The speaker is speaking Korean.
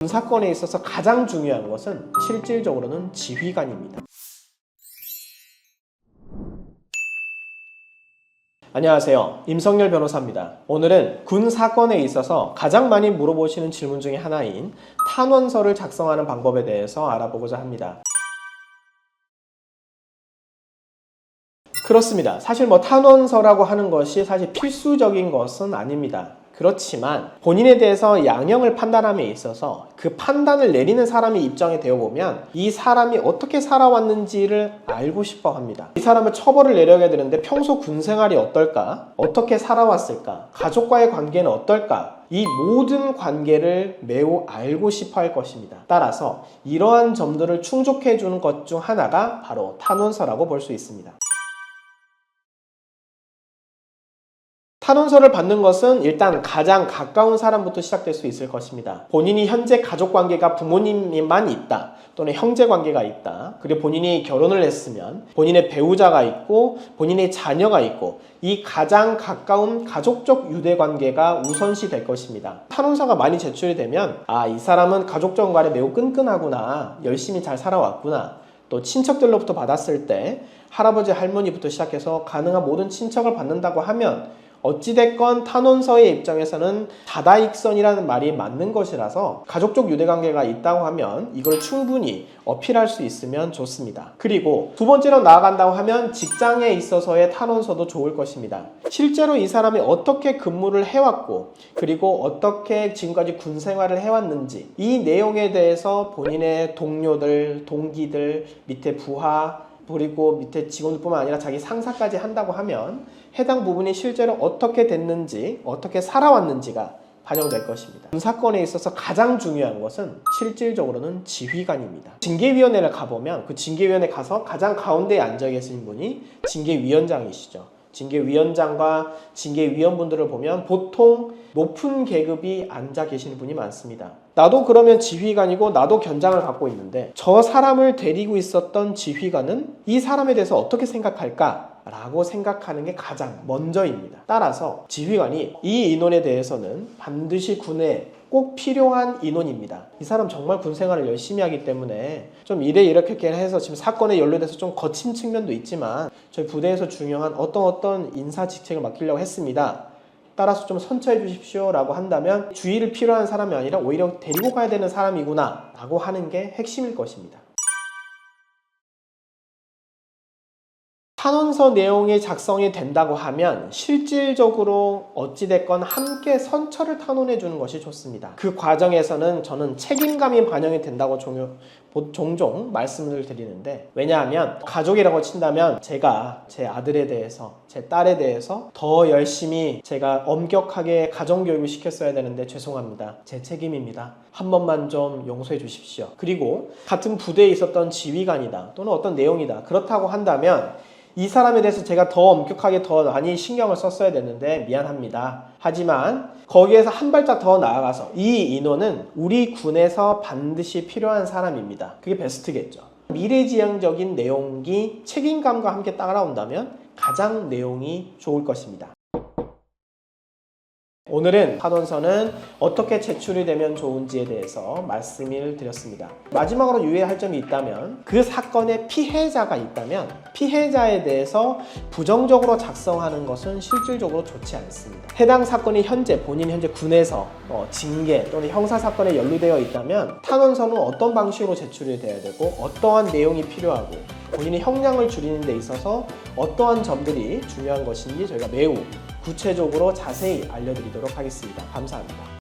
사건에 있어서 가장 중요한 것은 실질적으로는 지휘관입니다. 안녕하세요. 임성열 변호사입니다. 오늘은 군 사건에 있어서 가장 많이 물어보시는 질문 중에 하나인 탄원서를 작성하는 방법에 대해서 알아보고자 합니다. 그렇습니다. 사실 탄원서라고 하는 것이 사실 필수적인 것은 아닙니다. 그렇지만 본인에 대해서 양형을 판단함에 있어서 그 판단을 내리는 사람의 입장에 되어 보면 이 사람이 어떻게 살아왔는지를 알고 싶어 합니다. 이 사람을 처벌을 내려야 되는데 평소 군 생활이 어떨까? 어떻게 살아왔을까? 가족과의 관계는 어떨까? 이 모든 관계를 매우 알고 싶어 할 것입니다. 따라서 이러한 점들을 충족해 주는 것 중 하나가 바로 탄원서라고 볼 수 있습니다. 탄원서를 받는 것은 일단 가장 가까운 사람부터 시작될 수 있을 것입니다. 본인이 현재 가족관계가 부모님만 있다, 또는 형제관계가 있다, 그리고 본인이 결혼을 했으면 본인의 배우자가 있고 본인의 자녀가 있고 이 가장 가까운 가족적 유대관계가 우선시 될 것입니다. 탄원서가 많이 제출이 되면 이 사람은 가족적 관계 매우 끈끈하구나, 열심히 잘 살아왔구나, 또 친척들로부터 받았을 때 할아버지 할머니부터 시작해서 가능한 모든 친척을 받는다고 하면 어찌됐건 탄원서의 입장에서는 다다익선이라는 말이 맞는 것이라서 가족적 유대관계가 있다고 하면 이걸 충분히 어필할 수 있으면 좋습니다. 그리고 두 번째로 나아간다고 하면 직장에 있어서의 탄원서도 좋을 것입니다. 실제로 이 사람이 어떻게 근무를 해왔고 그리고 어떻게 지금까지 군 생활을 해왔는지 이 내용에 대해서 본인의 동료들, 동기들, 밑에 부하 그리고 밑에 직원들뿐만 아니라 자기 상사까지 한다고 하면 해당 부분이 실제로 어떻게 됐는지, 어떻게 살아왔는지가 반영될 것입니다. 군 사건에 있어서 가장 중요한 것은 실질적으로는 지휘관입니다. 징계위원회를 가보면 그 징계위원회 가서 가장 가운데에 앉아 계신 분이 징계위원장이시죠. 징계위원장과 징계위원분들을 보면 보통 높은 계급이 앉아 계시는 분이 많습니다. 나도 그러면 지휘관이고 나도 견장을 갖고 있는데 저 사람을 데리고 있었던 지휘관은 이 사람에 대해서 어떻게 생각할까? 라고 생각하는 게 가장 먼저입니다. 따라서 지휘관이 이 인원에 대해서는 반드시 군에 꼭 필요한 인원입니다. 이 사람 정말 군 생활을 열심히 하기 때문에 좀 이렇게 해서 지금 사건에 연루돼서 좀 거친 측면도 있지만 저희 부대에서 중요한 어떤 인사 직책을 맡기려고 했습니다. 따라서 좀 선처해 주십시오 라고 한다면 주의를 필요한 사람이 아니라 오히려 데리고 가야 되는 사람이구나 라고 하는 게 핵심일 것입니다. 탄원서 내용이 작성이 된다고 하면 실질적으로 어찌됐건 함께 선처를 탄원해 주는 것이 좋습니다. 그 과정에서는 저는 책임감이 반영이 된다고 종종 말씀을 드리는데, 왜냐하면 가족이라고 친다면 제가 제 아들에 대해서 제 딸에 대해서 더 열심히 제가 엄격하게 가정교육을 시켰어야 되는데 죄송합니다. 제 책임입니다. 한 번만 좀 용서해 주십시오. 그리고 같은 부대에 있었던 지휘관이다 또는 어떤 내용이다 그렇다고 한다면 이 사람에 대해서 제가 더 엄격하게 더 많이 신경을 썼어야 됐는데 미안합니다. 하지만 거기에서 한 발짝 더 나아가서 이 인원은 우리 군에서 반드시 필요한 사람입니다. 그게 베스트겠죠. 미래지향적인 내용이 책임감과 함께 따라온다면 가장 내용이 좋을 것입니다. 오늘은 탄원서는 어떻게 제출이 되면 좋은지에 대해서 말씀을 드렸습니다. 마지막으로 유의할 점이 있다면 그 사건의 피해자가 있다면 피해자에 대해서 부정적으로 작성하는 것은 실질적으로 좋지 않습니다. 해당 사건이 본인이 현재 군에서 징계 또는 형사사건에 연루되어 있다면 탄원서는 어떤 방식으로 제출이 돼야 되고 어떠한 내용이 필요하고 본인의 형량을 줄이는 데 있어서 어떠한 점들이 중요한 것인지 저희가 매우 구체적으로 자세히 알려드리도록 하겠습니다. 감사합니다.